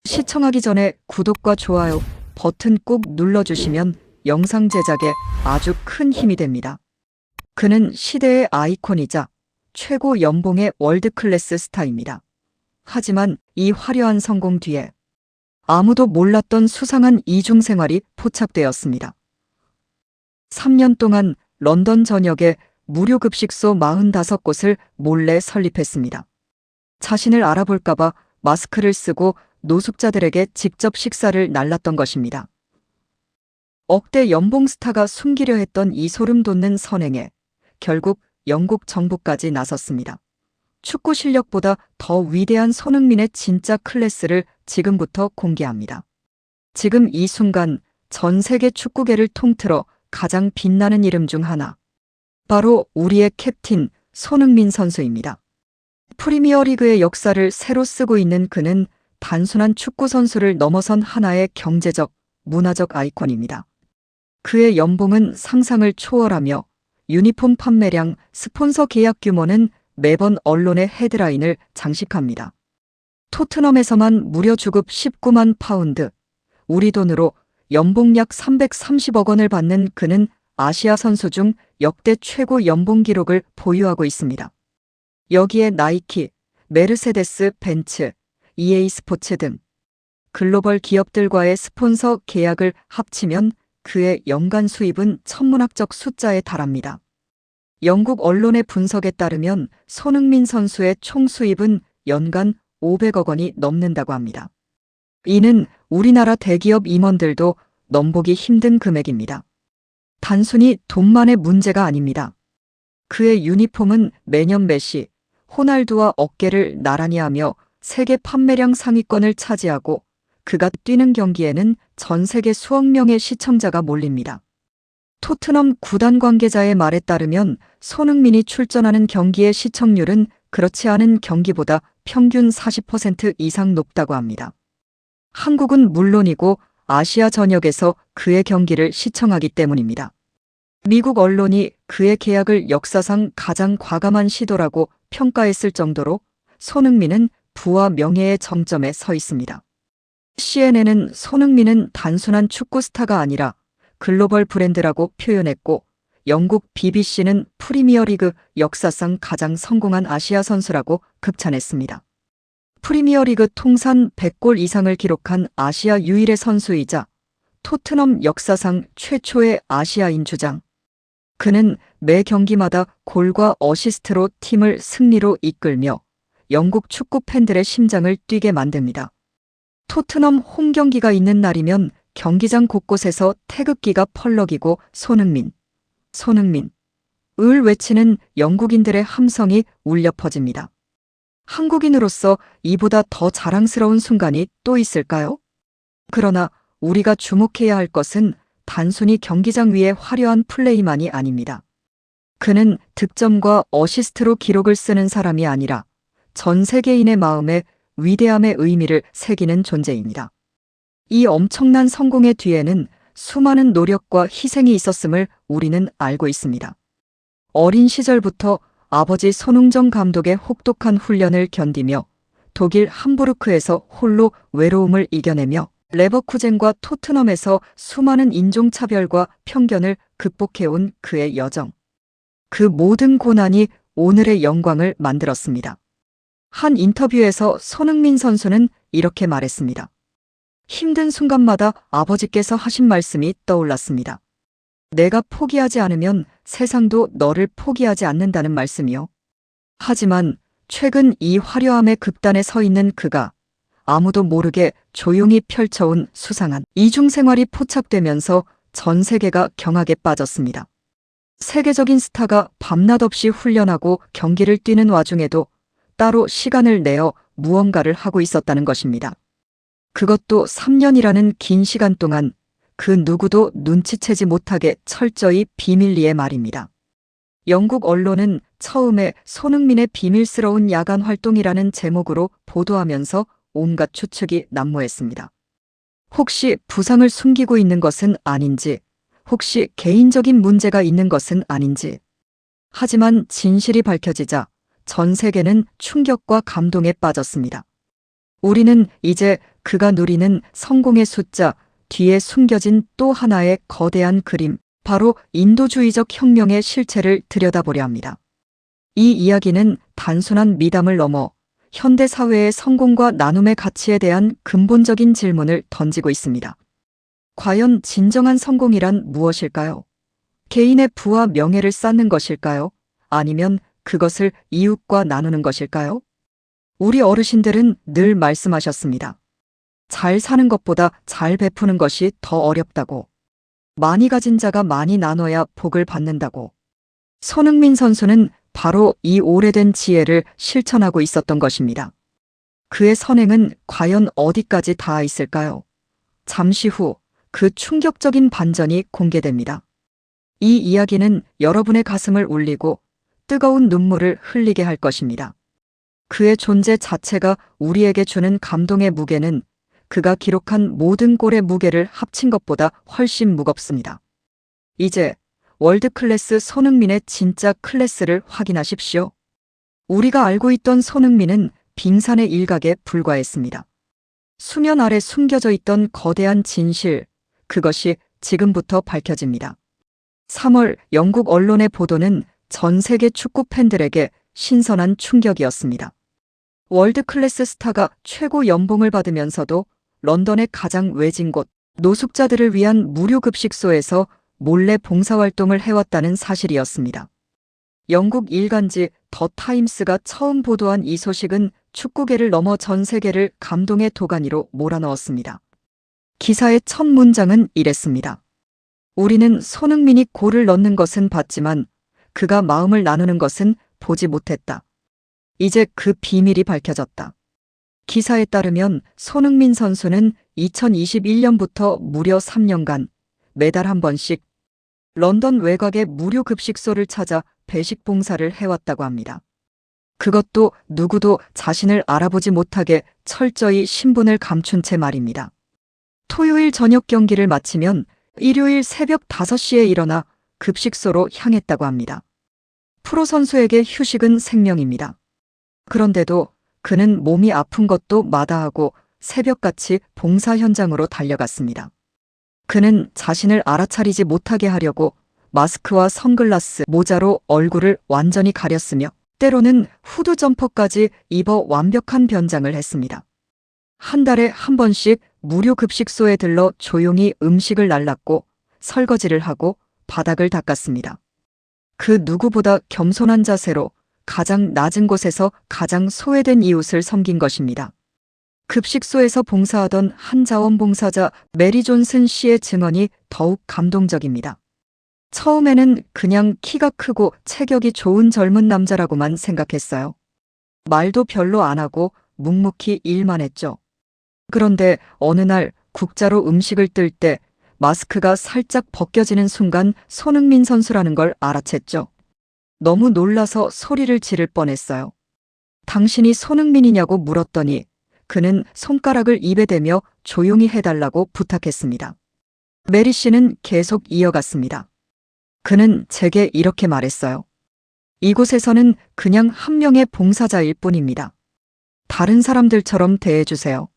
시청하기 전에 구독과 좋아요 버튼 꼭 눌러주시면 영상 제작에 아주 큰 힘이 됩니다. 그는 시대의 아이콘이자 최고 연봉의 월드클래스 스타입니다. 하지만 이 화려한 성공 뒤에 아무도 몰랐던 수상한 이중 생활이 포착되었습니다. 3년 동안 런던 전역에 무료 급식소 45곳을 몰래 설립했습니다. 자신을 알아볼까봐 마스크를 쓰고 노숙자들에게 직접 식사를 날랐던 것입니다. 억대 연봉 스타가 숨기려 했던 이 소름 돋는 선행에 결국 영국 정부까지 나섰습니다. 축구 실력보다 더 위대한 손흥민의 진짜 클래스를 지금부터 공개합니다. 지금 이 순간 전 세계 축구계를 통틀어 가장 빛나는 이름 중 하나. 바로 우리의 캡틴 손흥민 선수입니다. 프리미어리그의 역사를 새로 쓰고 있는 그는 단순한 축구 선수를 넘어선 하나의 경제적, 문화적 아이콘입니다. 그의 연봉은 상상을 초월하며 유니폼 판매량, 스폰서 계약 규모는 매번 언론의 헤드라인을 장식합니다. 토트넘에서만 무려 주급 19만 파운드, 우리 돈으로 연봉 약 330억 원을 받는 그는 아시아 선수 중 역대 최고 연봉 기록을 보유하고 있습니다. 여기에 나이키, 메르세데스 벤츠, EA 스포츠 등 글로벌 기업들과의 스폰서 계약을 합치면 그의 연간 수입은 천문학적 숫자에 달합니다. 영국 언론의 분석에 따르면 손흥민 선수의 총 수입은 연간 500억 원이 넘는다고 합니다. 이는 우리나라 대기업 임원들도 넘보기 힘든 금액입니다. 단순히 돈만의 문제가 아닙니다. 그의 유니폼은 매년 메시, 호날두와 어깨를 나란히 하며 세계 판매량 상위권을 차지하고 그가 뛰는 경기에는 전 세계 수억 명의 시청자가 몰립니다. 토트넘 구단 관계자의 말에 따르면 손흥민이 출전하는 경기의 시청률은 그렇지 않은 경기보다 평균 40% 이상 높다고 합니다. 한국은 물론이고 아시아 전역에서 그의 경기를 시청하기 때문입니다. 미국 언론이 그의 계약을 역사상 가장 과감한 시도라고 평가했을 정도로 손흥민은 부와 명예의 정점에 서 있습니다. CNN은 손흥민은 단순한 축구 스타가 아니라 글로벌 브랜드라고 표현했고 영국 BBC는 프리미어리그 역사상 가장 성공한 아시아 선수라고 극찬했습니다. 프리미어리그 통산 100골 이상을 기록한 아시아 유일의 선수이자 토트넘 역사상 최초의 아시아인 주장. 그는 매 경기마다 골과 어시스트로 팀을 승리로 이끌며 영국 축구 팬들의 심장을 뛰게 만듭니다. 토트넘 홈 경기가 있는 날이면 경기장 곳곳에서 태극기가 펄럭이고 손흥민, 손흥민 을 외치는 영국인들의 함성이 울려 퍼집니다. 한국인으로서 이보다 더 자랑스러운 순간이 또 있을까요? 그러나 우리가 주목해야 할 것은 단순히 경기장 위의 화려한 플레이만이 아닙니다. 그는 득점과 어시스트로 기록을 쓰는 사람이 아니라 전 세계인의 마음에 위대함의 의미를 새기는 존재입니다. 이 엄청난 성공의 뒤에는 수많은 노력과 희생이 있었음을 우리는 알고 있습니다. 어린 시절부터 아버지 손흥정 감독의 혹독한 훈련을 견디며 독일 함부르크에서 홀로 외로움을 이겨내며 레버쿠젠과 토트넘에서 수많은 인종차별과 편견을 극복해온 그의 여정. 그 모든 고난이 오늘의 영광을 만들었습니다. 한 인터뷰에서 손흥민 선수는 이렇게 말했습니다. 힘든 순간마다 아버지께서 하신 말씀이 떠올랐습니다. 내가 포기하지 않으면 세상도 너를 포기하지 않는다는 말씀이요. 하지만 최근 이 화려함의 극단에 서 있는 그가 아무도 모르게 조용히 펼쳐온 수상한 이중생활이 포착되면서 전 세계가 경악에 빠졌습니다. 세계적인 스타가 밤낮 없이 훈련하고 경기를 뛰는 와중에도 따로 시간을 내어 무언가를 하고 있었다는 것입니다. 그것도 3년이라는 긴 시간 동안 그 누구도 눈치채지 못하게 철저히 비밀리에 말입니다. 영국 언론은 처음에 손흥민의 비밀스러운 야간 활동이라는 제목으로 보도하면서 온갖 추측이 난무했습니다. 혹시 부상을 숨기고 있는 것은 아닌지, 혹시 개인적인 문제가 있는 것은 아닌지. 하지만 진실이 밝혀지자 전 세계는 충격과 감동에 빠졌습니다. 우리는 이제 그가 누리는 성공의 숫자 뒤에 숨겨진 또 하나의 거대한 그림, 바로 인도주의적 혁명의 실체를 들여다보려 합니다. 이 이야기는 단순한 미담을 넘어 현대 사회의 성공과 나눔의 가치에 대한 근본적인 질문을 던지고 있습니다. 과연 진정한 성공이란 무엇일까요? 개인의 부와 명예를 쌓는 것일까요? 아니면 그것을 이웃과 나누는 것일까요? 우리 어르신들은 늘 말씀하셨습니다. 잘 사는 것보다 잘 베푸는 것이 더 어렵다고. 많이 가진 자가 많이 나눠야 복을 받는다고. 손흥민 선수는 바로 이 오래된 지혜를 실천하고 있었던 것입니다. 그의 선행은 과연 어디까지 닿아 있을까요? 잠시 후 그 충격적인 반전이 공개됩니다. 이 이야기는 여러분의 가슴을 울리고 뜨거운 눈물을 흘리게 할 것입니다. 그의 존재 자체가 우리에게 주는 감동의 무게는 그가 기록한 모든 골의 무게를 합친 것보다 훨씬 무겁습니다. 이제 월드클래스 손흥민의 진짜 클래스를 확인하십시오. 우리가 알고 있던 손흥민은 빙산의 일각에 불과했습니다. 수면 아래 숨겨져 있던 거대한 진실, 그것이 지금부터 밝혀집니다. 3월 영국 언론의 보도는 전 세계 축구 팬들에게 신선한 충격이었습니다. 월드클래스 스타가 최고 연봉을 받으면서도 런던의 가장 외진 곳, 노숙자들을 위한 무료 급식소에서 몰래 봉사활동을 해왔다는 사실이었습니다. 영국 일간지 더 타임스가 처음 보도한 이 소식은 축구계를 넘어 전 세계를 감동의 도가니로 몰아넣었습니다. 기사의 첫 문장은 이랬습니다. 우리는 손흥민이 골을 넣는 것은 봤지만 그가 마음을 나누는 것은 보지 못했다. 이제 그 비밀이 밝혀졌다. 기사에 따르면 손흥민 선수는 2021년부터 무려 3년간 매달 한 번씩 런던 외곽의 무료 급식소를 찾아 배식 봉사를 해왔다고 합니다. 그것도 누구도 자신을 알아보지 못하게 철저히 신분을 감춘 채 말입니다. 토요일 저녁 경기를 마치면 일요일 새벽 5시에 일어나 급식소로 향했다고 합니다. 프로 선수에게 휴식은 생명입니다. 그런데도 그는 몸이 아픈 것도 마다하고 새벽같이 봉사 현장으로 달려갔습니다. 그는 자신을 알아차리지 못하게 하려고 마스크와 선글라스, 모자로 얼굴을 완전히 가렸으며 때로는 후드 점퍼까지 입어 완벽한 변장을 했습니다. 한 달에 한 번씩 무료 급식소에 들러 조용히 음식을 날랐고 설거지를 하고 바닥을 닦았습니다. 그 누구보다 겸손한 자세로 가장 낮은 곳에서 가장 소외된 이웃을 섬긴 것입니다. 급식소에서 봉사하던 한 자원봉사자 메리 존슨 씨의 증언이 더욱 감동적입니다. 처음에는 그냥 키가 크고 체격이 좋은 젊은 남자라고만 생각했어요. 말도 별로 안 하고 묵묵히 일만 했죠. 그런데 어느 날 국자로 음식을 뜰 때 마스크가 살짝 벗겨지는 순간 손흥민 선수라는 걸 알아챘죠. 너무 놀라서 소리를 지를 뻔했어요. 당신이 손흥민이냐고 물었더니 그는 손가락을 입에 대며 조용히 해달라고 부탁했습니다. 메리 씨는 계속 이어갔습니다. 그는 제게 이렇게 말했어요. 이곳에서는 그냥 한 명의 봉사자일 뿐입니다. 다른 사람들처럼 대해주세요.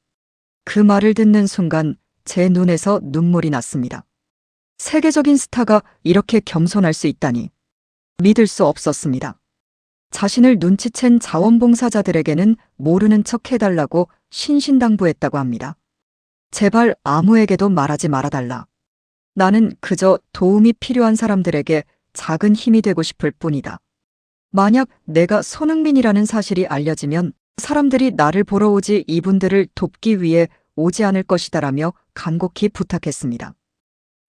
그 말을 듣는 순간 제 눈에서 눈물이 났습니다. 세계적인 스타가 이렇게 겸손할 수 있다니. 믿을 수 없었습니다. 자신을 눈치챈 자원봉사자들에게는 모르는 척 해달라고 신신당부했다고 합니다. 제발 아무에게도 말하지 말아달라. 나는 그저 도움이 필요한 사람들에게 작은 힘이 되고 싶을 뿐이다. 만약 내가 손흥민이라는 사실이 알려지면 사람들이 나를 보러 오지 이분들을 돕기 위해 오지 않을 것이다라며 간곡히 부탁했습니다.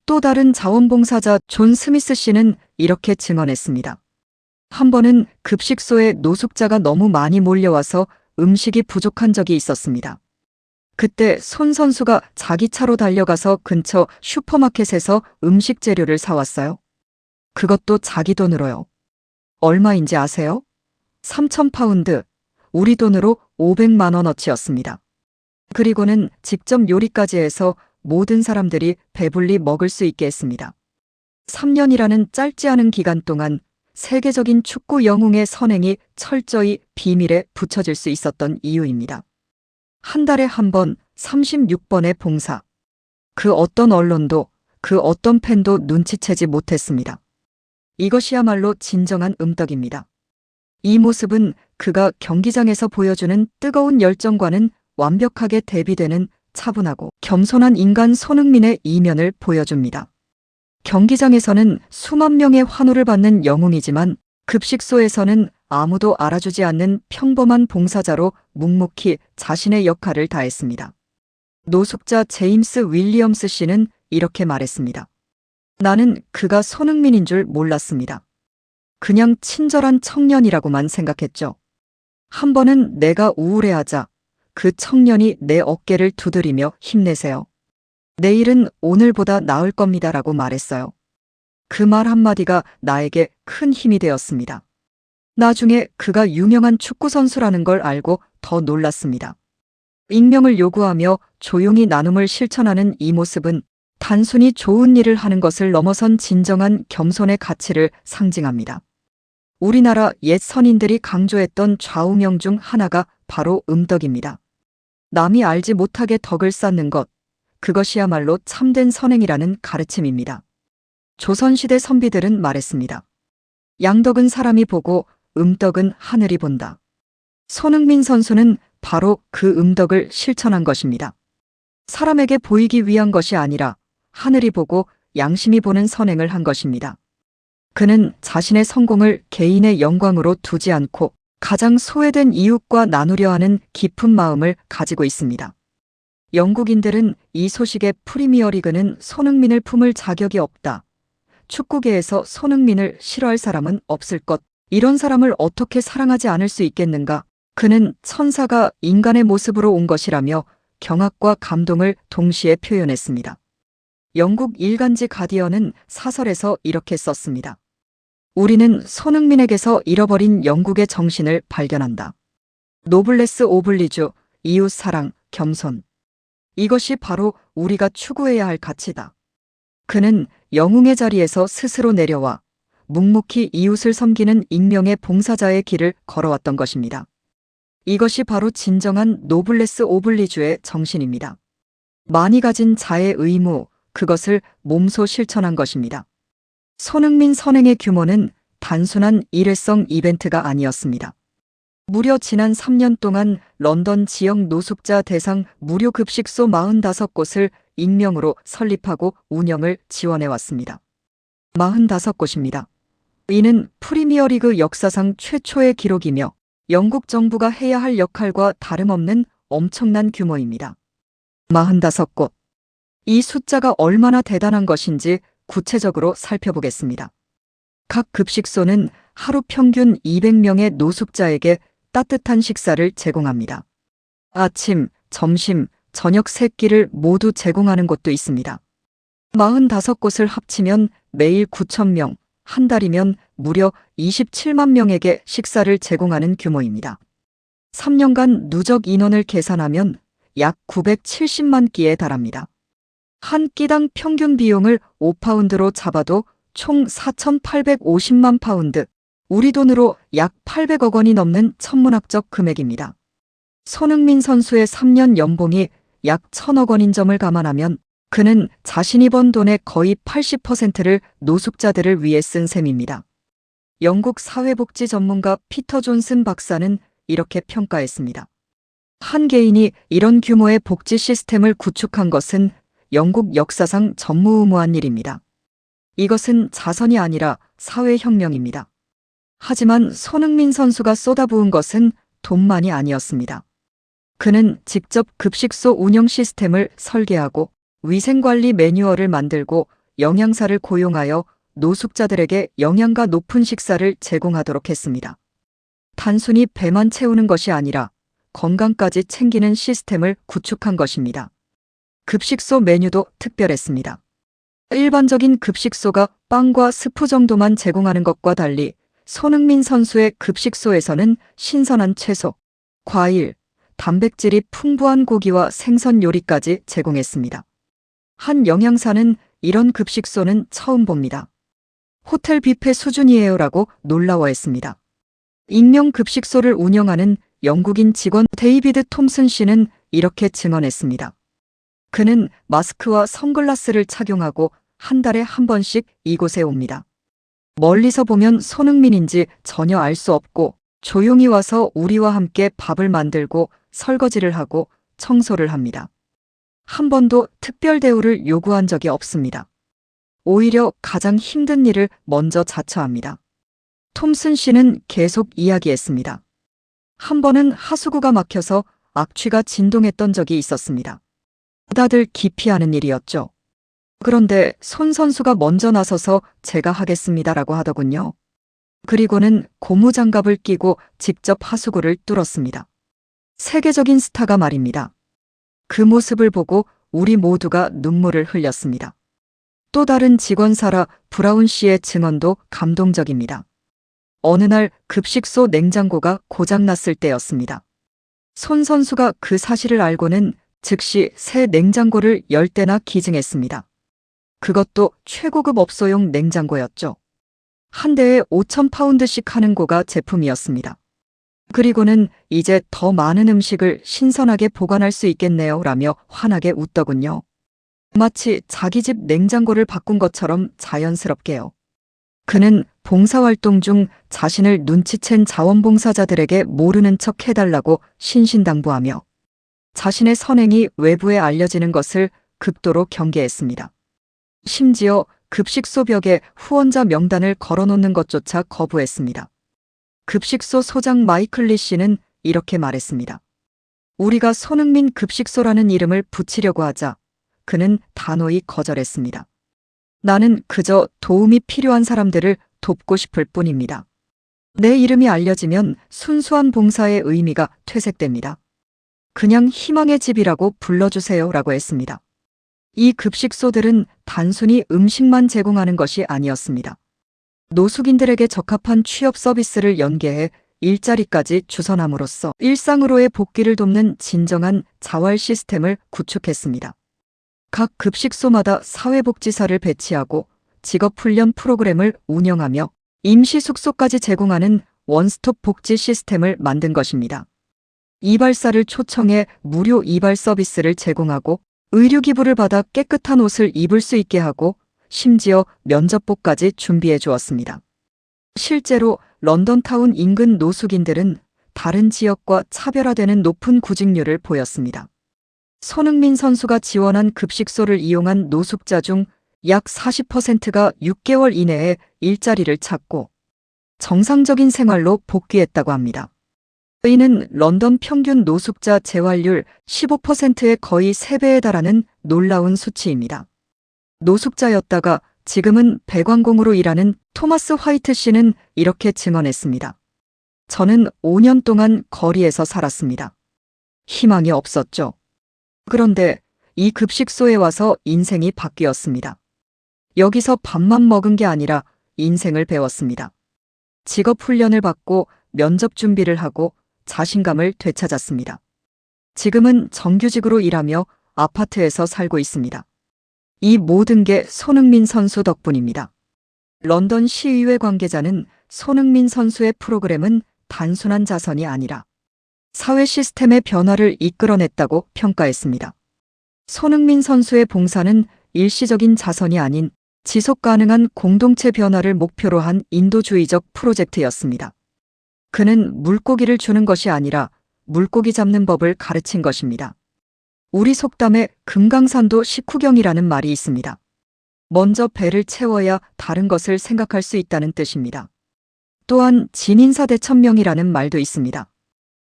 또 다른 자원봉사자 존 스미스 씨는 이렇게 증언했습니다. 한 번은 급식소에 노숙자가 너무 많이 몰려와서 음식이 부족한 적이 있었습니다. 그때 손 선수가 자기 차로 달려가서 근처 슈퍼마켓에서 음식 재료를 사왔어요. 그것도 자기 돈으로요. 얼마인지 아세요? 3,000파운드, 우리 돈으로 500만 원어치였습니다. 그리고는 직접 요리까지 해서 모든 사람들이 배불리 먹을 수 있게 했습니다. 3년이라는 짧지 않은 기간 동안 세계적인 축구 영웅의 선행이 철저히 비밀에 붙여질 수 있었던 이유입니다. 한 달에 한 번 36번의 봉사. 그 어떤 언론도, 그 어떤 팬도 눈치채지 못했습니다. 이것이야말로 진정한 음덕입니다. 이 모습은 그가 경기장에서 보여주는 뜨거운 열정과는 완벽하게 대비되는 차분하고 겸손한 인간 손흥민의 이면을 보여줍니다. 경기장에서는 수만 명의 환호를 받는 영웅이지만 급식소에서는 아무도 알아주지 않는 평범한 봉사자로 묵묵히 자신의 역할을 다했습니다. 노숙자 제임스 윌리엄스 씨는 이렇게 말했습니다. 나는 그가 손흥민인 줄 몰랐습니다. 그냥 친절한 청년이라고만 생각했죠. 한 번은 내가 우울해하자 그 청년이 내 어깨를 두드리며 힘내세요. 내일은 오늘보다 나을 겁니다라고 말했어요. 그 말 한마디가 나에게 큰 힘이 되었습니다. 나중에 그가 유명한 축구선수라는 걸 알고 더 놀랐습니다. 익명을 요구하며 조용히 나눔을 실천하는 이 모습은 단순히 좋은 일을 하는 것을 넘어선 진정한 겸손의 가치를 상징합니다. 우리나라 옛 선인들이 강조했던 좌우명 중 하나가 바로 음덕입니다. 남이 알지 못하게 덕을 쌓는 것, 그것이야말로 참된 선행이라는 가르침입니다. 조선시대 선비들은 말했습니다. 양덕은 사람이 보고 음덕은 하늘이 본다. 손흥민 선수는 바로 그 음덕을 실천한 것입니다. 사람에게 보이기 위한 것이 아니라 하늘이 보고 양심이 보는 선행을 한 것입니다. 그는 자신의 성공을 개인의 영광으로 두지 않고 가장 소외된 이웃과 나누려 하는 깊은 마음을 가지고 있습니다. 영국인들은 이 소식에 프리미어리그는 손흥민을 품을 자격이 없다. 축구계에서 손흥민을 싫어할 사람은 없을 것. 이런 사람을 어떻게 사랑하지 않을 수 있겠는가? 그는 천사가 인간의 모습으로 온 것이라며 경악과 감동을 동시에 표현했습니다. 영국 일간지 가디언은 사설에서 이렇게 썼습니다. 우리는 손흥민에게서 잃어버린 영국의 정신을 발견한다. 노블레스 오블리주, 이웃 사랑, 겸손. 이것이 바로 우리가 추구해야 할 가치다. 그는 영웅의 자리에서 스스로 내려와 묵묵히 이웃을 섬기는 익명의 봉사자의 길을 걸어왔던 것입니다. 이것이 바로 진정한 노블레스 오블리주의 정신입니다. 많이 가진 자의 의무, 그것을 몸소 실천한 것입니다. 손흥민 선행의 규모는 단순한 일회성 이벤트가 아니었습니다. 무려 지난 3년 동안 런던 지역 노숙자 대상 무료 급식소 45곳을 익명으로 설립하고 운영을 지원해왔습니다. 45곳입니다. 이는 프리미어리그 역사상 최초의 기록이며 영국 정부가 해야 할 역할과 다름없는 엄청난 규모입니다. 45곳. 이 숫자가 얼마나 대단한 것인지 구체적으로 살펴보겠습니다. 각 급식소는 하루 평균 200명의 노숙자에게 따뜻한 식사를 제공합니다. 아침, 점심, 저녁 3끼를 모두 제공하는 곳도 있습니다. 45곳을 합치면 매일 9,000명, 한 달이면 무려 27만 명에게 식사를 제공하는 규모입니다. 3년간 누적 인원을 계산하면 약 970만 끼에 달합니다. 한 끼당 평균 비용을 5파운드로 잡아도 총 4,850만 파운드, 우리 돈으로 약 800억 원이 넘는 천문학적 금액입니다. 손흥민 선수의 3년 연봉이 약 1,000억 원인 점을 감안하면 그는 자신이 번 돈의 거의 80%를 노숙자들을 위해 쓴 셈입니다. 영국 사회복지 전문가 피터 존슨 박사는 이렇게 평가했습니다. 한 개인이 이런 규모의 복지 시스템을 구축한 것은 영국 역사상 전무후무한 일입니다. 이것은 자선이 아니라 사회혁명입니다. 하지만 손흥민 선수가 쏟아부은 것은 돈만이 아니었습니다. 그는 직접 급식소 운영 시스템을 설계하고 위생관리 매뉴얼을 만들고 영양사를 고용하여 노숙자들에게 영양가 높은 식사를 제공하도록 했습니다. 단순히 배만 채우는 것이 아니라 건강까지 챙기는 시스템을 구축한 것입니다. 급식소 메뉴도 특별했습니다. 일반적인 급식소가 빵과 스프 정도만 제공하는 것과 달리 손흥민 선수의 급식소에서는 신선한 채소, 과일, 단백질이 풍부한 고기와 생선 요리까지 제공했습니다. 한 영양사는 이런 급식소는 처음 봅니다. 호텔 뷔페 수준이에요라고 놀라워했습니다. 익명 급식소를 운영하는 영국인 직원 데이비드 톰슨 씨는 이렇게 증언했습니다. 그는 마스크와 선글라스를 착용하고 한 달에 한 번씩 이곳에 옵니다. 멀리서 보면 손흥민인지 전혀 알 수 없고 조용히 와서 우리와 함께 밥을 만들고 설거지를 하고 청소를 합니다. 한 번도 특별 대우를 요구한 적이 없습니다. 오히려 가장 힘든 일을 먼저 자처합니다. 톰슨 씨는 계속 이야기했습니다. 한 번은 하수구가 막혀서 악취가 진동했던 적이 있었습니다. 다들 기피하는 일이었죠. 그런데 손 선수가 먼저 나서서 제가 하겠습니다라고 하더군요. 그리고는 고무장갑을 끼고 직접 하수구를 뚫었습니다. 세계적인 스타가 말입니다. 그 모습을 보고 우리 모두가 눈물을 흘렸습니다. 또 다른 직원 사라 브라운 씨의 증언도 감동적입니다. 어느 날 급식소 냉장고가 고장났을 때였습니다. 손 선수가 그 사실을 알고는 즉시 새 냉장고를 10대나 기증했습니다. 그것도 최고급 업소용 냉장고였죠. 한 대에 5,000파운드씩 하는 고가 제품이었습니다. 그리고는 이제 더 많은 음식을 신선하게 보관할 수 있겠네요 라며 환하게 웃더군요. 마치 자기 집 냉장고를 바꾼 것처럼 자연스럽게요. 그는 봉사활동 중 자신을 눈치챈 자원봉사자들에게 모르는 척 해달라고 신신당부하며 자신의 선행이 외부에 알려지는 것을 극도로 경계했습니다. 심지어 급식소 벽에 후원자 명단을 걸어놓는 것조차 거부했습니다. 급식소 소장 마이클 리 씨는 이렇게 말했습니다. 우리가 손흥민 급식소라는 이름을 붙이려고 하자 그는 단호히 거절했습니다. 나는 그저 도움이 필요한 사람들을 돕고 싶을 뿐입니다. 내 이름이 알려지면 순수한 봉사의 의미가 퇴색됩니다. 그냥 희망의 집이라고 불러주세요 라고 했습니다. 이 급식소들은 단순히 음식만 제공하는 것이 아니었습니다. 노숙인들에게 적합한 취업 서비스를 연계해 일자리까지 주선함으로써 일상으로의 복귀를 돕는 진정한 자활 시스템을 구축했습니다. 각 급식소마다 사회복지사를 배치하고 직업훈련 프로그램을 운영하며 임시 숙소까지 제공하는 원스톱 복지 시스템을 만든 것입니다. 이발사를 초청해 무료 이발 서비스를 제공하고 의료기부를 받아 깨끗한 옷을 입을 수 있게 하고 심지어 면접복까지 준비해 주었습니다. 실제로 런던타운 인근 노숙인들은 다른 지역과 차별화되는 높은 구직률을 보였습니다. 손흥민 선수가 지원한 급식소를 이용한 노숙자 중 약 40%가 6개월 이내에 일자리를 찾고 정상적인 생활로 복귀했다고 합니다. 이는 런던 평균 노숙자 재활률 15%의 거의 3배에 달하는 놀라운 수치입니다. 노숙자였다가 지금은 배관공으로 일하는 토마스 화이트 씨는 이렇게 증언했습니다. 저는 5년 동안 거리에서 살았습니다. 희망이 없었죠. 그런데 이 급식소에 와서 인생이 바뀌었습니다. 여기서 밥만 먹은 게 아니라 인생을 배웠습니다. 직업 훈련을 받고 면접 준비를 하고 자신감을 되찾았습니다. 지금은 정규직으로 일하며 아파트에서 살고 있습니다. 이 모든 게 손흥민 선수 덕분입니다. 런던 시의회 관계자는 손흥민 선수의 프로그램은 단순한 자선이 아니라 사회 시스템의 변화를 이끌어냈다고 평가했습니다. 손흥민 선수의 봉사는 일시적인 자선이 아닌 지속 가능한 공동체 변화를 목표로 한 인도주의적 프로젝트였습니다. 그는 물고기를 주는 것이 아니라 물고기 잡는 법을 가르친 것입니다. 우리 속담에 금강산도 식후경이라는 말이 있습니다. 먼저 배를 채워야 다른 것을 생각할 수 있다는 뜻입니다. 또한 진인사대천명이라는 말도 있습니다.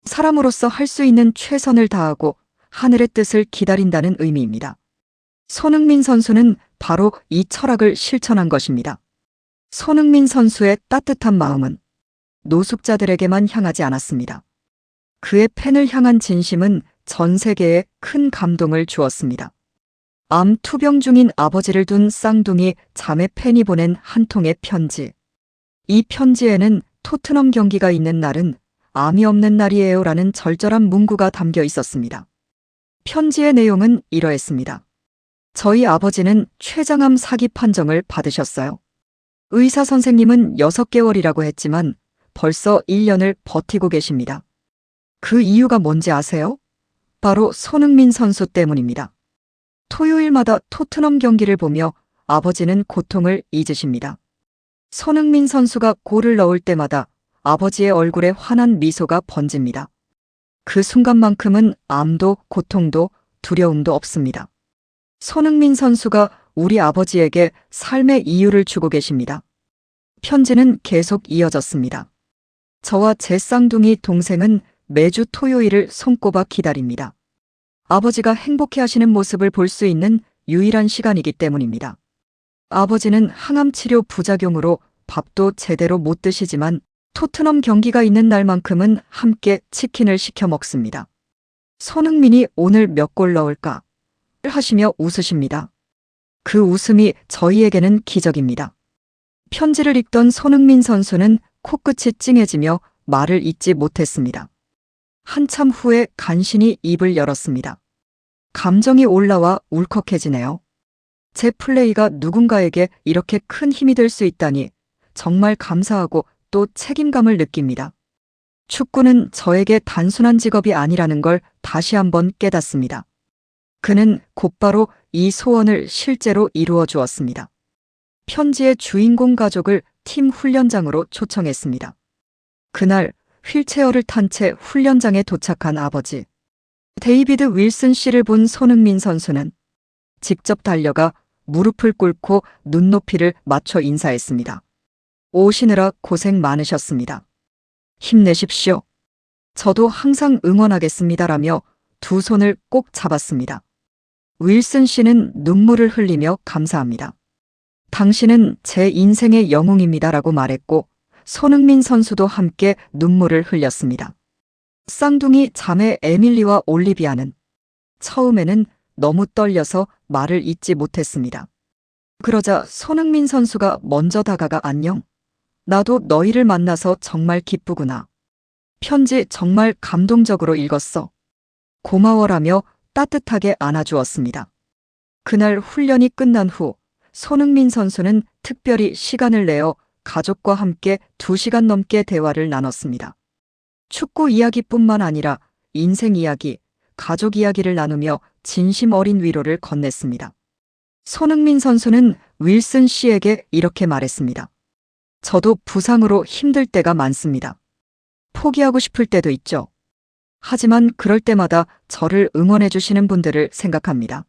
사람으로서 할 수 있는 최선을 다하고 하늘의 뜻을 기다린다는 의미입니다. 손흥민 선수는 바로 이 철학을 실천한 것입니다. 손흥민 선수의 따뜻한 마음은 노숙자들에게만 향하지 않았습니다. 그의 팬을 향한 진심은 전 세계에 큰 감동을 주었습니다. 암 투병 중인 아버지를 둔 쌍둥이 자매 팬이 보낸 한 통의 편지. 이 편지에는 토트넘 경기가 있는 날은 암이 없는 날이에요 라는 절절한 문구가 담겨 있었습니다. 편지의 내용은 이러했습니다. 저희 아버지는 췌장암 사기 판정을 받으셨어요. 의사 선생님은 6개월이라고 했지만 벌써 1년을 버티고 계십니다. 그 이유가 뭔지 아세요? 바로 손흥민 선수 때문입니다. 토요일마다 토트넘 경기를 보며 아버지는 고통을 잊으십니다. 손흥민 선수가 골을 넣을 때마다 아버지의 얼굴에 환한 미소가 번집니다. 그 순간만큼은 암도 고통도 두려움도 없습니다. 손흥민 선수가 우리 아버지에게 삶의 이유를 주고 계십니다. 편지는 계속 이어졌습니다. 저와 제 쌍둥이 동생은 매주 토요일을 손꼽아 기다립니다. 아버지가 행복해 하시는 모습을 볼 수 있는 유일한 시간이기 때문입니다. 아버지는 항암 치료 부작용으로 밥도 제대로 못 드시지만 토트넘 경기가 있는 날만큼은 함께 치킨을 시켜 먹습니다. 손흥민이 오늘 몇 골 넣을까? 하시며 웃으십니다. 그 웃음이 저희에게는 기적입니다. 편지를 읽던 손흥민 선수는 코끝이 찡해지며 말을 잇지 못했습니다. 한참 후에 간신히 입을 열었습니다. 감정이 올라와 울컥해지네요. 제 플레이가 누군가에게 이렇게 큰 힘이 될 수 있다니 정말 감사하고 또 책임감을 느낍니다. 축구는 저에게 단순한 직업이 아니라는 걸 다시 한번 깨닫습니다. 그는 곧바로 이 소원을 실제로 이루어 주었습니다. 편지의 주인공 가족을 팀 훈련장으로 초청했습니다. 그날 휠체어를 탄 채 훈련장에 도착한 아버지. 데이비드 윌슨 씨를 본 손흥민 선수는 직접 달려가 무릎을 꿇고 눈높이를 맞춰 인사했습니다. 오시느라 고생 많으셨습니다. 힘내십시오. 저도 항상 응원하겠습니다라며 두 손을 꼭 잡았습니다. 윌슨 씨는 눈물을 흘리며 감사합니다. 당신은 제 인생의 영웅입니다라고 말했고 손흥민 선수도 함께 눈물을 흘렸습니다. 쌍둥이 자매 에밀리와 올리비아는 처음에는 너무 떨려서 말을 잇지 못했습니다. 그러자 손흥민 선수가 먼저 다가가 안녕. 나도 너희를 만나서 정말 기쁘구나. 편지 정말 감동적으로 읽었어. 고마워라며 따뜻하게 안아주었습니다. 그날 훈련이 끝난 후 손흥민 선수는 특별히 시간을 내어 가족과 함께 2시간 넘게 대화를 나눴습니다. 축구 이야기뿐만 아니라 인생 이야기, 가족 이야기를 나누며 진심 어린 위로를 건넸습니다. 손흥민 선수는 윌슨 씨에게 이렇게 말했습니다. 저도 부상으로 힘들 때가 많습니다. 포기하고 싶을 때도 있죠. 하지만 그럴 때마다 저를 응원해 주시는 분들을 생각합니다.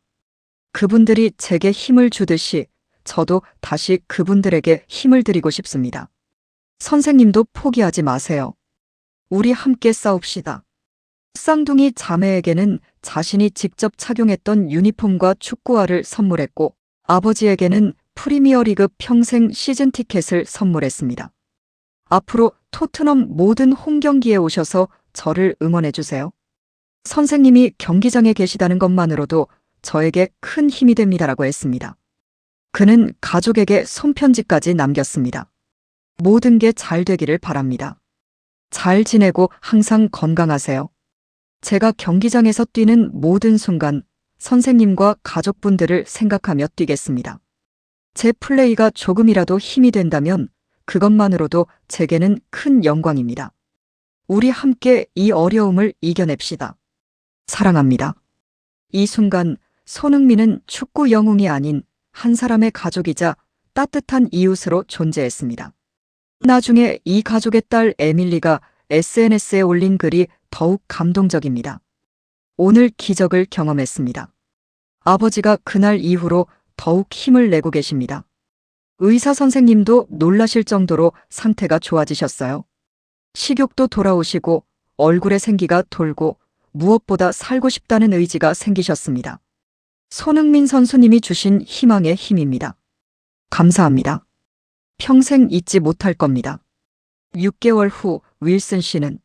그분들이 제게 힘을 주듯이 저도 다시 그분들에게 힘을 드리고 싶습니다. 선생님도 포기하지 마세요. 우리 함께 싸웁시다. 쌍둥이 자매에게는 자신이 직접 착용했던 유니폼과 축구화를 선물했고 아버지에게는 프리미어리그 평생 시즌 티켓을 선물했습니다. 앞으로 토트넘 모든 홈경기에 오셔서 저를 응원해 주세요. 선생님이 경기장에 계시다는 것만으로도 저에게 큰 힘이 됩니다라고 했습니다. 그는 가족에게 손편지까지 남겼습니다. 모든 게 잘 되기를 바랍니다. 잘 지내고 항상 건강하세요. 제가 경기장에서 뛰는 모든 순간 선생님과 가족분들을 생각하며 뛰겠습니다. 제 플레이가 조금이라도 힘이 된다면 그것만으로도 제게는 큰 영광입니다. 우리 함께 이 어려움을 이겨냅시다. 사랑합니다. 이 순간 손흥민은 축구 영웅이 아닌 한 사람의 가족이자 따뜻한 이웃으로 존재했습니다. 나중에 이 가족의 딸 에밀리가 SNS에 올린 글이 더욱 감동적입니다. 오늘 기적을 경험했습니다. 아버지가 그날 이후로 더욱 힘을 내고 계십니다. 의사 선생님도 놀라실 정도로 상태가 좋아지셨어요. 식욕도 돌아오시고 얼굴에 생기가 돌고 무엇보다 살고 싶다는 의지가 생기셨습니다. 손흥민 선수님이 주신 희망의 힘입니다. 감사합니다. 평생 잊지 못할 겁니다. 6개월 후 윌슨 씨는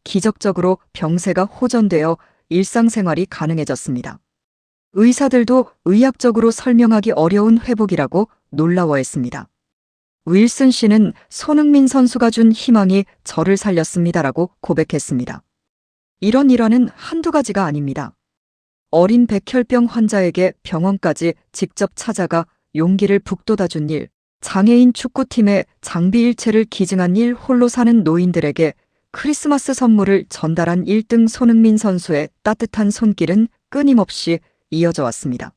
기적적으로 병세가 호전되어 일상생활이 가능해졌습니다. 의사들도 의학적으로 설명하기 어려운 회복이라고 놀라워했습니다. 윌슨 씨는 손흥민 선수가 준 희망이 저를 살렸습니다라고 고백했습니다. 이런 일화는 한두 가지가 아닙니다. 어린 백혈병 환자에게 병원까지 직접 찾아가 용기를 북돋아준 일, 장애인 축구팀의 장비 일체를 기증한 일, 홀로 사는 노인들에게 크리스마스 선물을 전달한 1등 손흥민 선수의 따뜻한 손길은 끊임없이 이어져 왔습니다.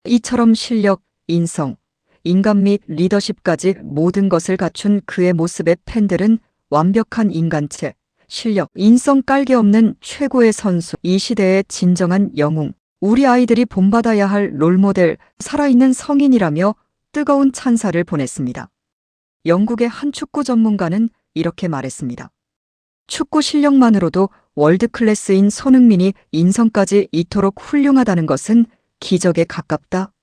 이처럼 실력, 인성, 인간 및 리더십까지 모든 것을 갖춘 그의 모습에 팬들은 완벽한 인간체, 실력, 인성 깔개 없는 최고의 선수, 이 시대의 진정한 영웅, 우리 아이들이 본받아야 할 롤모델, 살아있는 성인이라며 뜨거운 찬사를 보냈습니다. 영국의 한 축구 전문가는 이렇게 말했습니다. 축구 실력만으로도 월드클래스인 손흥민이 인성까지 이토록 훌륭하다는 것은 기적에 가깝다.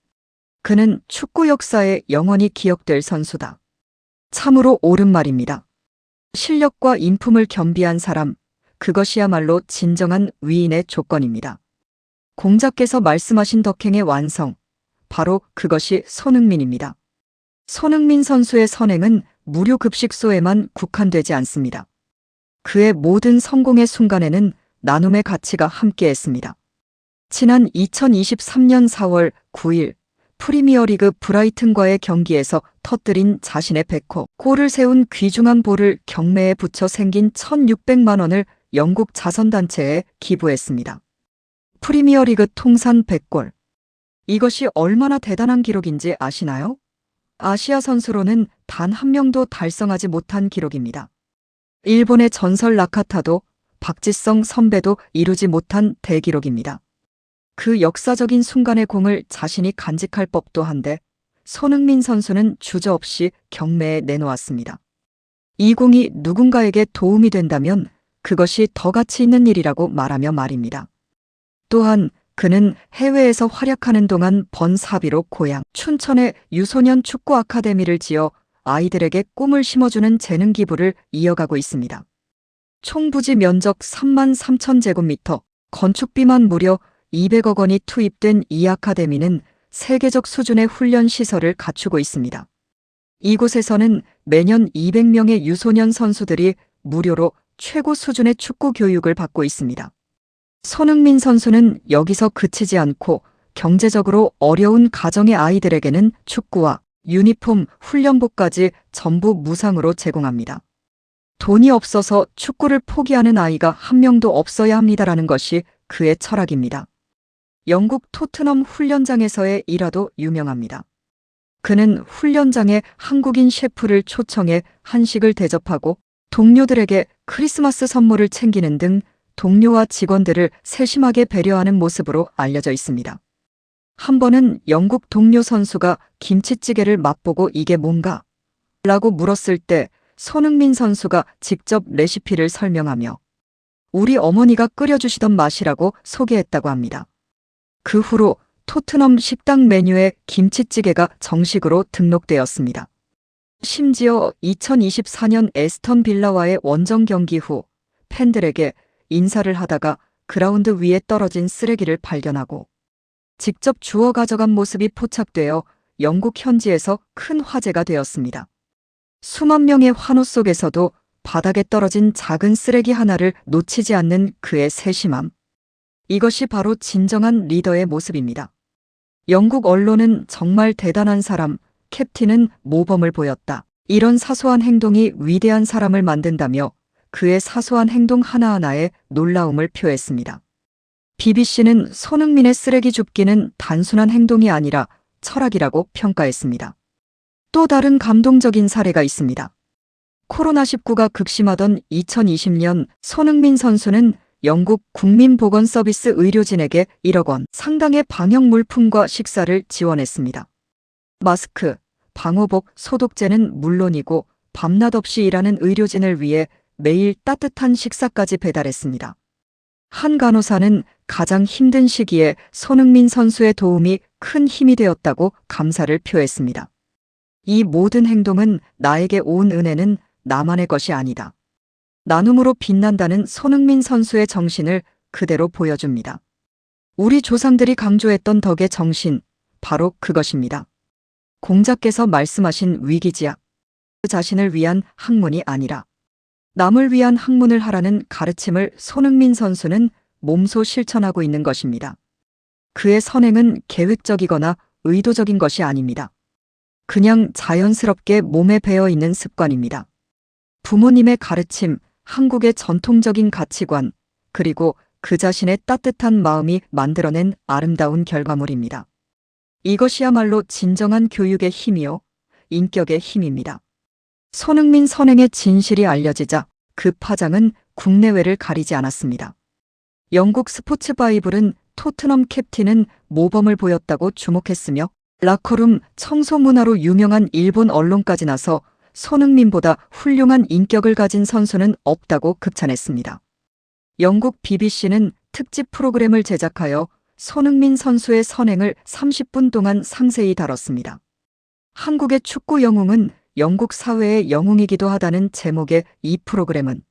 그는 축구 역사에 영원히 기억될 선수다. 참으로 옳은 말입니다. 실력과 인품을 겸비한 사람, 그것이야말로 진정한 위인의 조건입니다. 공자께서 말씀하신 덕행의 완성, 바로 그것이 손흥민입니다. 손흥민 선수의 선행은 무료 급식소에만 국한되지 않습니다. 그의 모든 성공의 순간에는 나눔의 가치가 함께했습니다. 지난 2023년 4월 9일 프리미어리그 브라이튼과의 경기에서 터뜨린 자신의 100호 골을 세운 귀중한 볼을 경매에 붙여 생긴 1,600만 원을 영국 자선단체에 기부했습니다. 프리미어리그 통산 100골. 이것이 얼마나 대단한 기록인지 아시나요? 아시아 선수로는 단 한 명도 달성하지 못한 기록입니다. 일본의 전설 라카타도 박지성 선배도 이루지 못한 대기록입니다. 그 역사적인 순간의 공을 자신이 간직할 법도 한데 손흥민 선수는 주저없이 경매에 내놓았습니다. 이 공이 누군가에게 도움이 된다면 그것이 더 가치 있는 일이라고 말하며 말입니다. 또한 그는 해외에서 활약하는 동안 번 사비로 고향 춘천에 유소년 축구 아카데미를 지어 아이들에게 꿈을 심어주는 재능 기부를 이어가고 있습니다. 총 부지 면적 33,000제곱미터, 건축비만 무려 200억 원이 투입된 이 아카데미는 세계적 수준의 훈련 시설을 갖추고 있습니다. 이곳에서는 매년 200명의 유소년 선수들이 무료로 최고 수준의 축구 교육을 받고 있습니다. 손흥민 선수는 여기서 그치지 않고 경제적으로 어려운 가정의 아이들에게는 축구와 유니폼, 훈련복까지 전부 무상으로 제공합니다. 돈이 없어서 축구를 포기하는 아이가 한 명도 없어야 합니다라는 것이 그의 철학입니다. 영국 토트넘 훈련장에서의 일화도 유명합니다. 그는 훈련장에 한국인 셰프를 초청해 한식을 대접하고 동료들에게 크리스마스 선물을 챙기는 등 동료와 직원들을 세심하게 배려하는 모습으로 알려져 있습니다. 한 번은 영국 동료 선수가 김치찌개를 맛보고 이게 뭔가? 라고 물었을 때 손흥민 선수가 직접 레시피를 설명하며 우리 어머니가 끓여주시던 맛이라고 소개했다고 합니다. 그 후로 토트넘 식당 메뉴에 김치찌개가 정식으로 등록되었습니다. 심지어 2024년 에스턴 빌라와의 원정 경기 후 팬들에게 인사를 하다가 그라운드 위에 떨어진 쓰레기를 발견하고 직접 주워 가져간 모습이 포착되어 영국 현지에서 큰 화제가 되었습니다. 수만 명의 환호 속에서도 바닥에 떨어진 작은 쓰레기 하나를 놓치지 않는 그의 세심함. 이것이 바로 진정한 리더의 모습입니다. 영국 언론은 정말 대단한 사람, 캡틴은 모범을 보였다. 이런 사소한 행동이 위대한 사람을 만든다며 그의 사소한 행동 하나하나에 놀라움을 표했습니다. BBC는 손흥민의 쓰레기 줍기는 단순한 행동이 아니라 철학이라고 평가했습니다. 또 다른 감동적인 사례가 있습니다. 코로나19가 극심하던 2020년 손흥민 선수는 영국 국민보건서비스 의료진에게 1억 원 상당의 방역 물품과 식사를 지원했습니다. 마스크, 방호복, 소독제는 물론이고 밤낮 없이 일하는 의료진을 위해 매일 따뜻한 식사까지 배달했습니다. 한 간호사는 가장 힘든 시기에 손흥민 선수의 도움이 큰 힘이 되었다고 감사를 표했습니다. 이 모든 행동은 나에게 온 은혜는 나만의 것이 아니다. 나눔으로 빛난다는 손흥민 선수의 정신을 그대로 보여줍니다. 우리 조상들이 강조했던 덕의 정신, 바로 그것입니다. 공자께서 말씀하신 위기지약, 그 자신을 위한 학문이 아니라 남을 위한 학문을 하라는 가르침을 손흥민 선수는 몸소 실천하고 있는 것입니다. 그의 선행은 계획적이거나 의도적인 것이 아닙니다. 그냥 자연스럽게 몸에 배어 있는 습관입니다. 부모님의 가르침, 한국의 전통적인 가치관, 그리고 그 자신의 따뜻한 마음이 만들어낸 아름다운 결과물입니다. 이것이야말로 진정한 교육의 힘이요, 인격의 힘입니다. 손흥민 선행의 진실이 알려지자 그 파장은 국내외를 가리지 않았습니다. 영국 스포츠 바이블은 토트넘 캡틴은 모범을 보였다고 주목했으며 라커룸 청소 문화로 유명한 일본 언론까지 나서 손흥민보다 훌륭한 인격을 가진 선수는 없다고 극찬했습니다. 영국 BBC는 특집 프로그램을 제작하여 손흥민 선수의 선행을 30분 동안 상세히 다뤘습니다. 한국의 축구 영웅은 영국 사회의 영웅이기도 하다는 제목의 이 프로그램은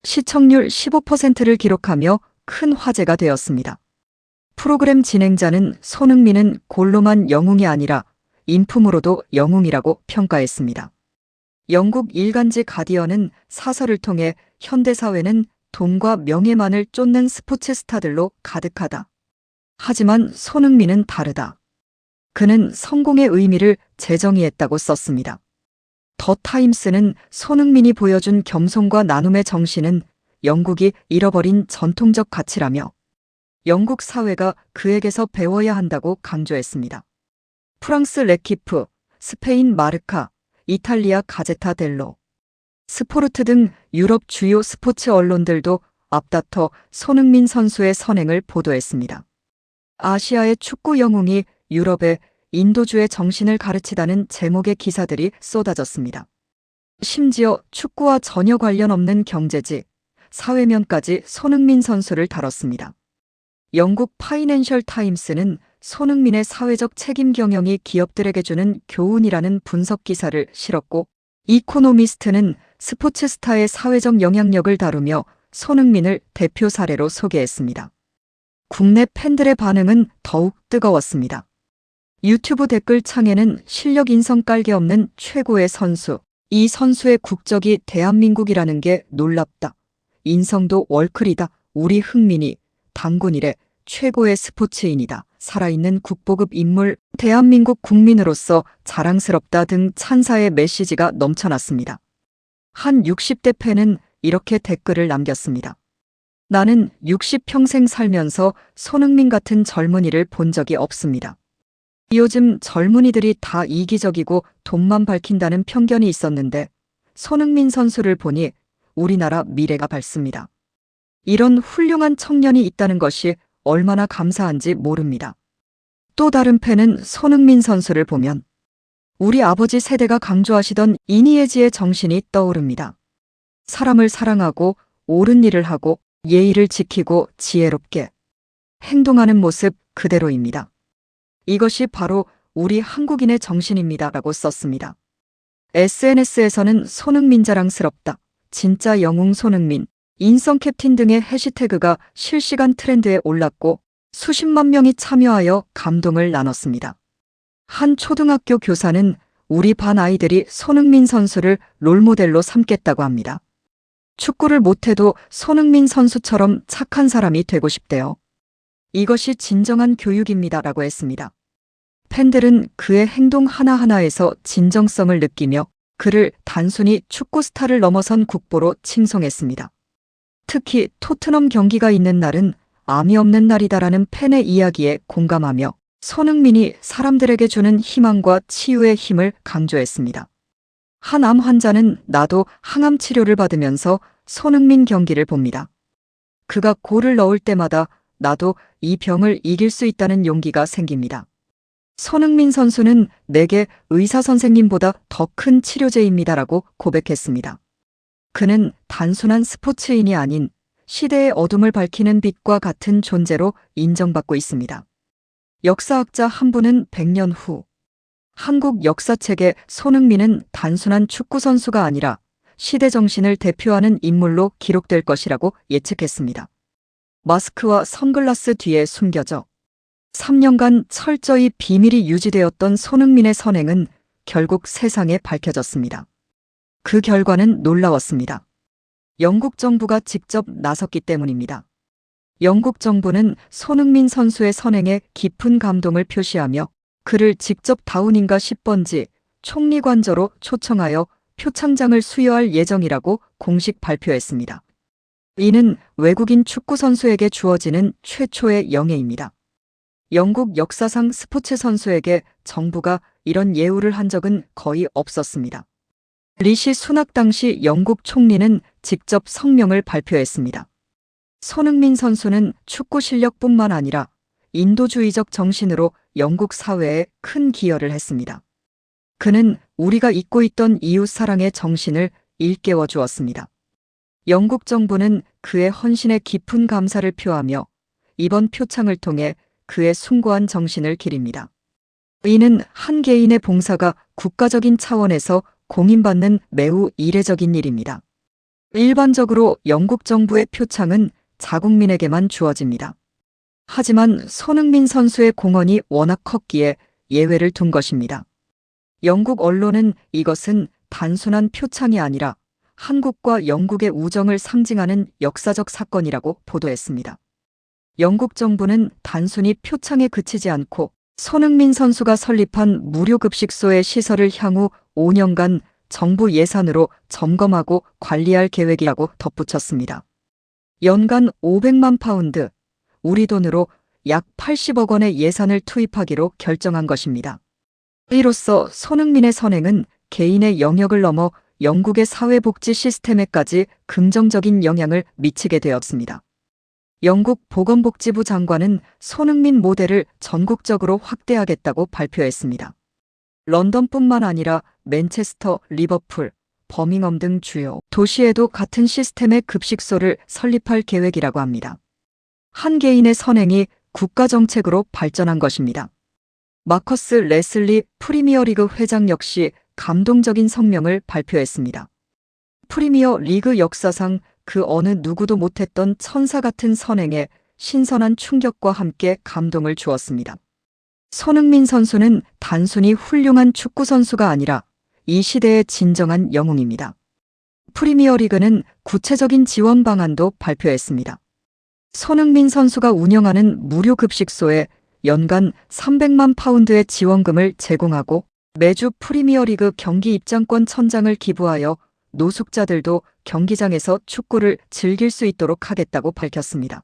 시청률 15%를 기록하며 큰 화제가 되었습니다. 프로그램 진행자는 손흥민은 골로만 영웅이 아니라 인품으로도 영웅이라고 평가했습니다. 영국 일간지 가디언은 사설을 통해 현대사회는 돈과 명예만을 쫓는 스포츠 스타들로 가득하다. 하지만 손흥민은 다르다. 그는 성공의 의미를 재정의했다고 썼습니다. 더 타임스는 손흥민이 보여준 겸손과 나눔의 정신은 영국이 잃어버린 전통적 가치라며 영국 사회가 그에게서 배워야 한다고 강조했습니다. 프랑스 레키프, 스페인 마르카, 이탈리아 가제타 델로, 스포르트 등 유럽 주요 스포츠 언론들도 앞다퉈 손흥민 선수의 선행을 보도했습니다. 아시아의 축구 영웅이 유럽의 인도주의 정신을 가르치다는 제목의 기사들이 쏟아졌습니다. 심지어 축구와 전혀 관련 없는 경제지, 사회면까지 손흥민 선수를 다뤘습니다. 영국 파이낸셜 타임스는 손흥민의 사회적 책임 경영이 기업들에게 주는 교훈이라는 분석 기사를 실었고, 이코노미스트는 스포츠 스타의 사회적 영향력을 다루며 손흥민을 대표 사례로 소개했습니다. 국내 팬들의 반응은 더욱 뜨거웠습니다. 유튜브 댓글창에는 실력 인성 깔개 없는 최고의 선수, 이 선수의 국적이 대한민국이라는 게 놀랍다. 인성도 월클이다. 우리 흥민이 당군 이래 최고의 스포츠인이다. 살아있는 국보급 인물, 대한민국 국민으로서 자랑스럽다 등 찬사의 메시지가 넘쳐났습니다. 한 60대 팬은 이렇게 댓글을 남겼습니다. 나는 60평생 살면서 손흥민 같은 젊은이를 본 적이 없습니다. 요즘 젊은이들이 다 이기적이고 돈만 밝힌다는 편견이 있었는데 손흥민 선수를 보니 우리나라 미래가 밝습니다. 이런 훌륭한 청년이 있다는 것이 얼마나 감사한지 모릅니다. 또 다른 팬은 손흥민 선수를 보면 우리 아버지 세대가 강조하시던 이니에지의 정신이 떠오릅니다. 사람을 사랑하고 옳은 일을 하고 예의를 지키고 지혜롭게 행동하는 모습 그대로입니다. 이것이 바로 우리 한국인의 정신입니다. 라고 썼습니다. SNS에서는 손흥민 자랑스럽다. 진짜 영웅 손흥민. 인성 캡틴 등의 해시태그가 실시간 트렌드에 올랐고 수십만 명이 참여하여 감동을 나눴습니다. 한 초등학교 교사는 우리 반 아이들이 손흥민 선수를 롤모델로 삼겠다고 합니다. 축구를 못해도 손흥민 선수처럼 착한 사람이 되고 싶대요. 이것이 진정한 교육입니다. 라고 했습니다. 팬들은 그의 행동 하나하나에서 진정성을 느끼며 그를 단순히 축구 스타를 넘어선 국보로 칭송했습니다. 특히 토트넘 경기가 있는 날은 암이 없는 날이다라는 팬의 이야기에 공감하며 손흥민이 사람들에게 주는 희망과 치유의 힘을 강조했습니다. 한 암 환자는 나도 항암 치료를 받으면서 손흥민 경기를 봅니다. 그가 골을 넣을 때마다 나도 이 병을 이길 수 있다는 용기가 생깁니다. 손흥민 선수는 내게 의사 선생님보다 더 큰 치료제입니다라고 고백했습니다. 그는 단순한 스포츠인이 아닌 시대의 어둠을 밝히는 빛과 같은 존재로 인정받고 있습니다. 역사학자 한 분은 100년 후 한국 역사책에 손흥민은 단순한 축구 선수가 아니라 시대 정신을 대표하는 인물로 기록될 것이라고 예측했습니다. 마스크와 선글라스 뒤에 숨겨져 3년간 철저히 비밀이 유지되었던 손흥민의 선행은 결국 세상에 밝혀졌습니다. 그 결과는 놀라웠습니다. 영국 정부가 직접 나섰기 때문입니다. 영국 정부는 손흥민 선수의 선행에 깊은 감동을 표시하며 그를 직접 다우닝가 10번지 총리 관저로 초청하여 표창장을 수여할 예정이라고 공식 발표했습니다. 이는 외국인 축구 선수에게 주어지는 최초의 영예입니다. 영국 역사상 스포츠 선수에게 정부가 이런 예우를 한 적은 거의 없었습니다. 리시 수낙 당시 영국 총리는 직접 성명을 발표했습니다. 손흥민 선수는 축구 실력뿐만 아니라 인도주의적 정신으로 영국 사회에 큰 기여를 했습니다. 그는 우리가 잊고 있던 이웃 사랑의 정신을 일깨워 주었습니다. 영국 정부는 그의 헌신에 깊은 감사를 표하며 이번 표창을 통해 그의 숭고한 정신을 기립니다. 이는 한 개인의 봉사가 국가적인 차원에서 공인받는 매우 이례적인 일입니다. 일반적으로 영국 정부의 표창은 자국민에게만 주어집니다. 하지만 손흥민 선수의 공헌이 워낙 컸기에 예외를 둔 것입니다. 영국 언론은 이것은 단순한 표창이 아니라 한국과 영국의 우정을 상징하는 역사적 사건이라고 보도했습니다. 영국 정부는 단순히 표창에 그치지 않고 손흥민 선수가 설립한 무료급식소의 시설을 향후 5년간 정부 예산으로 점검하고 관리할 계획이라고 덧붙였습니다. 연간 500만 파운드, 우리 돈으로 약 80억 원의 예산을 투입하기로 결정한 것입니다. 이로써 손흥민의 선행은 개인의 영역을 넘어 영국의 사회복지 시스템에까지 긍정적인 영향을 미치게 되었습니다. 영국 보건복지부 장관은 손흥민 모델을 전국적으로 확대하겠다고 발표했습니다. 런던뿐만 아니라 맨체스터, 리버풀, 버밍엄 등 주요 도시에도 같은 시스템의 급식소를 설립할 계획이라고 합니다. 한 개인의 선행이 국가정책으로 발전한 것입니다. 마커스 레슬리 프리미어리그 회장 역시 감동적인 성명을 발표했습니다. 프리미어 리그 역사상 그 어느 누구도 못했던 천사 같은 선행에 신선한 충격과 함께 감동을 주었습니다. 손흥민 선수는 단순히 훌륭한 축구 선수가 아니라 이 시대의 진정한 영웅입니다. 프리미어 리그는 구체적인 지원 방안도 발표했습니다. 손흥민 선수가 운영하는 무료 급식소에 연간 300만 파운드의 지원금을 제공하고 매주 프리미어리그 경기 입장권 1000장을 기부하여 노숙자들도 경기장에서 축구를 즐길 수 있도록 하겠다고 밝혔습니다.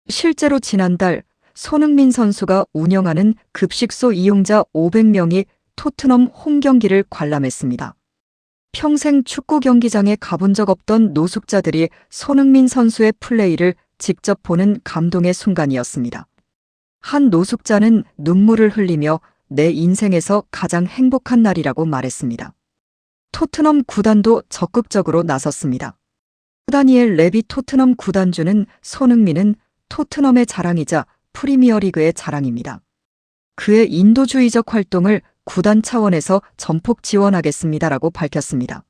실제로 지난달 손흥민 선수가 운영하는 급식소 이용자 500명이 토트넘 홈 경기를 관람했습니다. 평생 축구 경기장에 가본 적 없던 노숙자들이 손흥민 선수의 플레이를 직접 보는 감동의 순간이었습니다. 한 노숙자는 눈물을 흘리며 내 인생에서 가장 행복한 날이라고 말했습니다. 토트넘 구단도 적극적으로 나섰습니다. 다니엘 레비 토트넘 구단주는 손흥민은 토트넘의 자랑이자 프리미어리그의 자랑입니다. 그의 인도주의적 활동을 구단 차원에서 전폭 지원하겠습니다라고 밝혔습니다.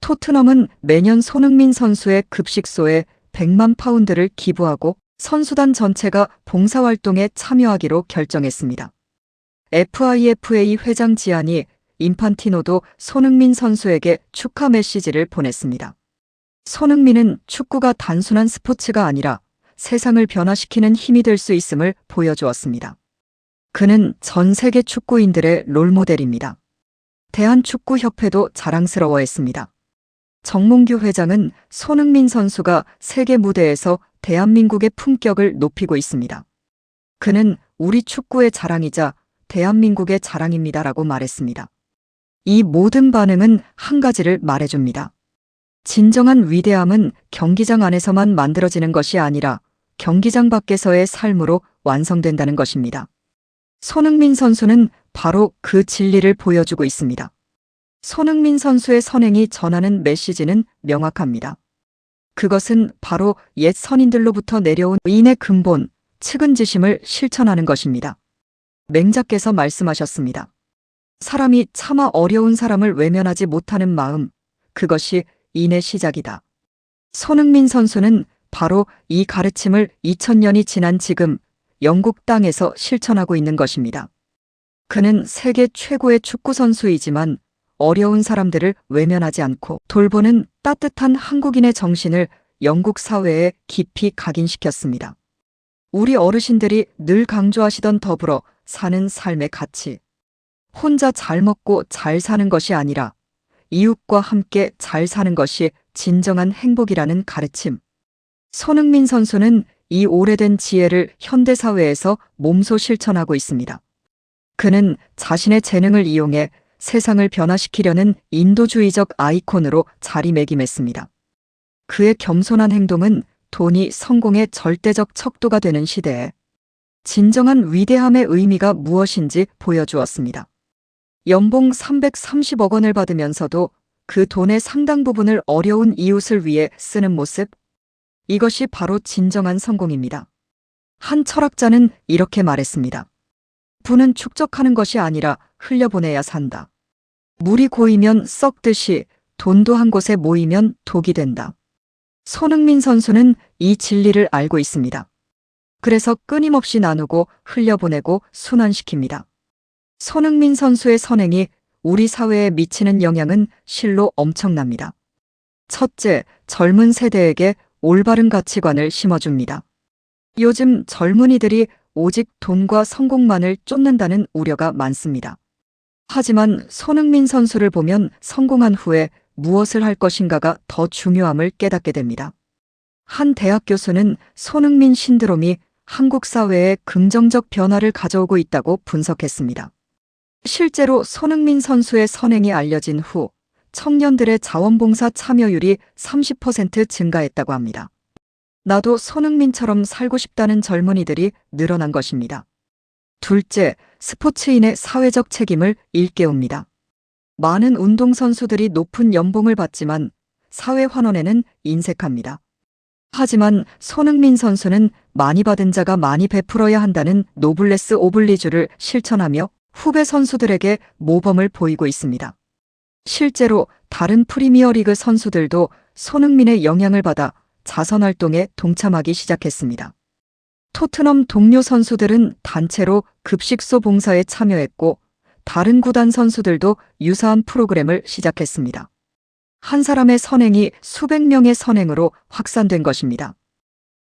토트넘은 매년 손흥민 선수의 급식소에 100만 파운드를 기부하고 선수단 전체가 봉사활동에 참여하기로 결정했습니다. FIFA 회장 지아니 인판티노도 손흥민 선수에게 축하 메시지를 보냈습니다. 손흥민은 축구가 단순한 스포츠가 아니라 세상을 변화시키는 힘이 될 수 있음을 보여주었습니다. 그는 전 세계 축구인들의 롤모델입니다. 대한축구협회도 자랑스러워했습니다. 정몽규 회장은 손흥민 선수가 세계 무대에서 대한민국의 품격을 높이고 있습니다. 그는 우리 축구의 자랑이자 대한민국의 자랑입니다라고 말했습니다. 이 모든 반응은 한 가지를 말해줍니다. 진정한 위대함은 경기장 안에서만 만들어지는 것이 아니라 경기장 밖에서의 삶으로 완성된다는 것입니다. 손흥민 선수는 바로 그 진리를 보여주고 있습니다. 손흥민 선수의 선행이 전하는 메시지는 명확합니다. 그것은 바로 옛 선인들로부터 내려온 의인의 근본, 측은지심을 실천하는 것입니다. 맹자께서 말씀하셨습니다. 사람이 차마 어려운 사람을 외면하지 못하는 마음, 그것이 인의 시작이다. 손흥민 선수는 바로 이 가르침을 2000년이 지난 지금 영국 땅에서 실천하고 있는 것입니다. 그는 세계 최고의 축구 선수이지만 어려운 사람들을 외면하지 않고 돌보는 따뜻한 한국인의 정신을 영국 사회에 깊이 각인시켰습니다. 우리 어르신들이 늘 강조하시던 더불어 사는 삶의 가치. 혼자 잘 먹고 잘 사는 것이 아니라 이웃과 함께 잘 사는 것이 진정한 행복이라는 가르침. 손흥민 선수는 이 오래된 지혜를 현대사회에서 몸소 실천하고 있습니다. 그는 자신의 재능을 이용해 세상을 변화시키려는 인도주의적 아이콘으로 자리매김했습니다. 그의 겸손한 행동은 돈이 성공의 절대적 척도가 되는 시대에 진정한 위대함의 의미가 무엇인지 보여주었습니다. 연봉 330억 원을 받으면서도 그 돈의 상당 부분을 어려운 이웃을 위해 쓰는 모습, 이것이 바로 진정한 성공입니다. 한 철학자는 이렇게 말했습니다. 부는 축적하는 것이 아니라 흘려보내야 산다. 물이 고이면 썩듯이 돈도 한 곳에 모이면 독이 된다. 손흥민 선수는 이 진리를 알고 있습니다. 그래서 끊임없이 나누고 흘려보내고 순환시킵니다. 손흥민 선수의 선행이 우리 사회에 미치는 영향은 실로 엄청납니다. 첫째, 젊은 세대에게 올바른 가치관을 심어줍니다. 요즘 젊은이들이 오직 돈과 성공만을 쫓는다는 우려가 많습니다. 하지만 손흥민 선수를 보면 성공한 후에 무엇을 할 것인가가 더 중요함을 깨닫게 됩니다. 한 대학 교수는 손흥민 신드롬이 한국 사회에 긍정적 변화를 가져오고 있다고 분석했습니다. 실제로 손흥민 선수의 선행이 알려진 후 청년들의 자원봉사 참여율이 30% 증가했다고 합니다. 나도 손흥민처럼 살고 싶다는 젊은이들이 늘어난 것입니다. 둘째, 스포츠인의 사회적 책임을 일깨웁니다. 많은 운동선수들이 높은 연봉을 받지만 사회 환원에는 인색합니다. 하지만 손흥민 선수는 많이 받은 자가 많이 베풀어야 한다는 노블레스 오블리주를 실천하며 후배 선수들에게 모범을 보이고 있습니다. 실제로 다른 프리미어리그 선수들도 손흥민의 영향을 받아 자선활동에 동참하기 시작했습니다. 토트넘 동료 선수들은 단체로 급식소 봉사에 참여했고 다른 구단 선수들도 유사한 프로그램을 시작했습니다. 한 사람의 선행이 수백 명의 선행으로 확산된 것입니다.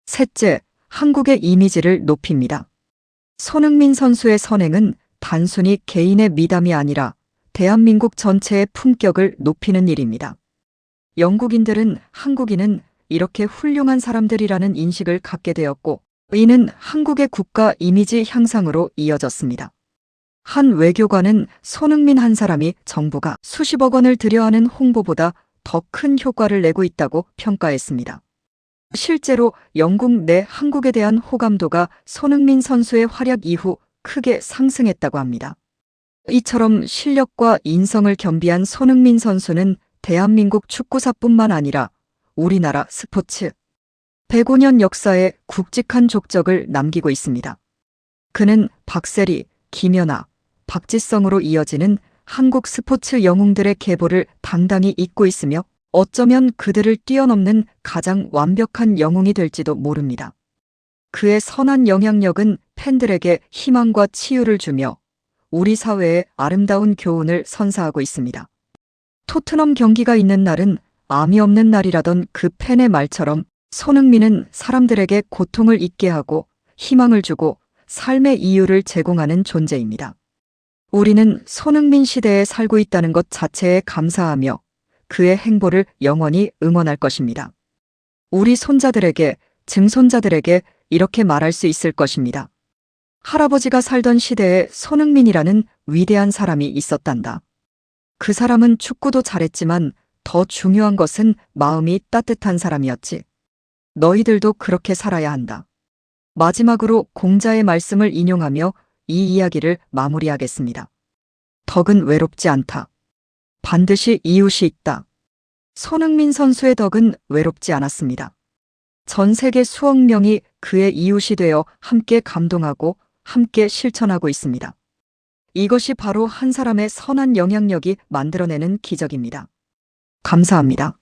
셋째, 한국의 이미지를 높입니다. 손흥민 선수의 선행은 단순히 개인의 미담이 아니라 대한민국 전체의 품격을 높이는 일입니다. 영국인들은 한국인은 이렇게 훌륭한 사람들이라는 인식을 갖게 되었고, 이는 한국의 국가 이미지 향상으로 이어졌습니다. 한 외교관은 손흥민 한 사람이 정부가 수십억 원을 들여 하는 홍보보다 더 큰 효과를 내고 있다고 평가했습니다. 실제로 영국 내 한국에 대한 호감도가 손흥민 선수의 활약 이후 크게 상승했다고 합니다. 이처럼 실력과 인성을 겸비한 손흥민 선수는 대한민국 축구사뿐만 아니라 우리나라 스포츠 105년 역사에 굵직한 족적을 남기고 있습니다. 그는 박세리, 김연아, 박지성으로 이어지는 한국 스포츠 영웅들의 계보를 당당히 잇고 있으며 어쩌면 그들을 뛰어넘는 가장 완벽한 영웅이 될지도 모릅니다. 그의 선한 영향력은 팬들에게 희망과 치유를 주며 우리 사회에 아름다운 교훈을 선사하고 있습니다. 토트넘 경기가 있는 날은 암이 없는 날이라던 그 팬의 말처럼 손흥민은 사람들에게 고통을 잊게 하고 희망을 주고 삶의 이유를 제공하는 존재입니다. 우리는 손흥민 시대에 살고 있다는 것 자체에 감사하며 그의 행보를 영원히 응원할 것입니다. 우리 손자들에게, 증손자들에게 이렇게 말할 수 있을 것입니다. 할아버지가 살던 시대에 손흥민이라는 위대한 사람이 있었단다. 그 사람은 축구도 잘했지만 더 중요한 것은 마음이 따뜻한 사람이었지. 너희들도 그렇게 살아야 한다. 마지막으로 공자의 말씀을 인용하며 이 이야기를 마무리하겠습니다. 덕은 외롭지 않다. 반드시 이웃이 있다. 손흥민 선수의 덕은 외롭지 않았습니다. 전 세계 수억 명이 그의 이웃이 되어 함께 감동하고 함께 실천하고 있습니다. 이것이 바로 한 사람의 선한 영향력이 만들어내는 기적입니다. 감사합니다.